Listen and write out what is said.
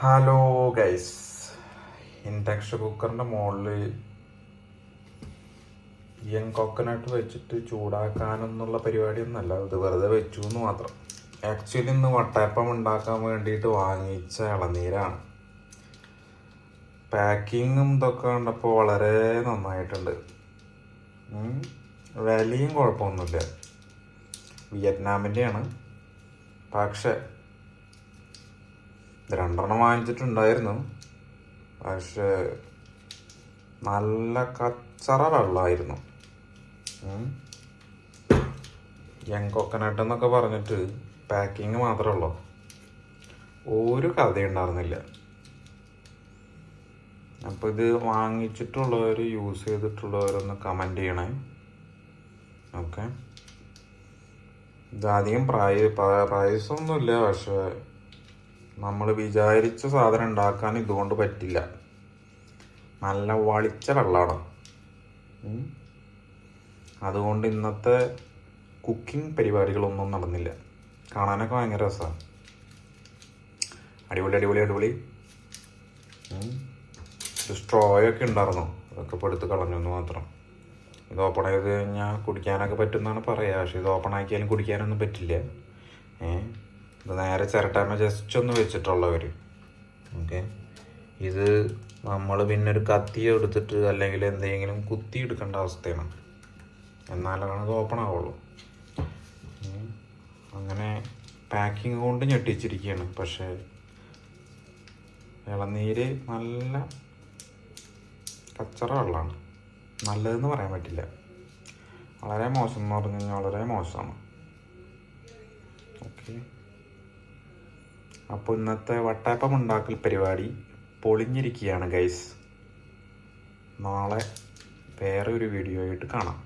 Hello guys, induction കുക്കറിൻ്റെ മുകളിൽ coconut വെച്ചിട്ട് ചൂടാക്കാനെന്നുള്ള പരിപാടിയൊന്നുമല്ല, ഇത് വെറുതെ വെച്ചു എന്ന് മാത്രം. ആക്ച്വലി ഇന്ന് വട്ടയപ്പം ഉണ്ടാക്കാൻ വേണ്ടിയിട്ട് വാങ്ങിച്ച ഇളനീരാണ്. പാക്കിങ്ങും ഇതൊക്കെ കണ്ടപ്പോൾ വളരെ നന്നായിട്ടുണ്ട്. വിലയും കുഴപ്പമൊന്നുമില്ല, വിയറ്റ്നാമിൻ്റെയാണ്. പക്ഷേ രണ്ടെണ്ണം വാങ്ങിച്ചിട്ടുണ്ടായിരുന്നു, പക്ഷേ നല്ല കച്ചറ വെള്ളമായിരുന്നു. കോക്കനട്ട് എന്നൊക്കെ പറഞ്ഞിട്ട് പാക്കിങ് മാത്രമേ ഉള്ളൂ, ഒരു കഥയുണ്ടായിരുന്നില്ല. അപ്പോൾ ഇത് വാങ്ങിച്ചിട്ടുള്ളവർ, യൂസ് ചെയ്തിട്ടുള്ളവരൊന്ന് കമൻറ്റ് ചെയ്യണേ. ഓക്കെ, ഇതധികം പ്രൈസൊന്നുമില്ല, പക്ഷേ നമ്മൾ വിചാരിച്ച സാധനം ഉണ്ടാക്കാൻ ഇതുകൊണ്ട് പറ്റില്ല. നല്ല വളിച്ച വെള്ളമാണ്. അതുകൊണ്ട് ഇന്നത്തെ കുക്കിംഗ് പരിപാടികളൊന്നും നടന്നില്ല. കാണാനൊക്കെ ഭയങ്കര രസമാണ്. അടിപൊളി അടിപൊളി അടിപൊളി. സ്ട്രോയൊക്കെ ഉണ്ടായിരുന്നു, അതൊക്കെ ഇപ്പോൾ എടുത്ത് കളഞ്ഞെന്ന് മാത്രം. ഇത് ഓപ്പൺ ചെയ്ത് കഴിഞ്ഞാൽ കുടിക്കാനൊക്കെ പറ്റുമെന്നാണ് പറയുക, പക്ഷേ ഇത് ഓപ്പൺ ആക്കിയാലും കുടിക്കാനൊന്നും പറ്റില്ല. ഇത് നേരെ ചിരട്ടാമ ജസ്റ്റ് ഒന്ന് വെച്ചിട്ടുള്ളവർ. ഓക്കെ, ഇത് നമ്മൾ പിന്നെ ഒരു കത്തി എടുത്തിട്ട് അല്ലെങ്കിൽ എന്തെങ്കിലും കുത്തി എടുക്കേണ്ട അവസ്ഥയാണ്, എന്നാലാണ് ഇത് ഓപ്പൺ ആവുള്ളൂ. അങ്ങനെ പാക്കിങ് കൊണ്ട് ഞെട്ടിച്ചിരിക്കുകയാണ്. പക്ഷേ ഇളനീര് നല്ല കച്ചറ വെള്ളമാണ്, നല്ലതെന്ന് പറയാൻ പറ്റില്ല. വളരെ മോശം എന്ന് പറഞ്ഞു കഴിഞ്ഞാൽ വളരെ മോശമാണ്. ഓക്കെ, അപ്പോൾ ഇന്നത്തെ വട്ടയപ്പം ഉണ്ടാക്കൽ പരിപാടി പൊളിഞ്ഞിരിക്കുകയാണ് ഗൈസ്. നാളെ വേറെ ഒരു വീഡിയോ ആയിട്ട് കാണാം.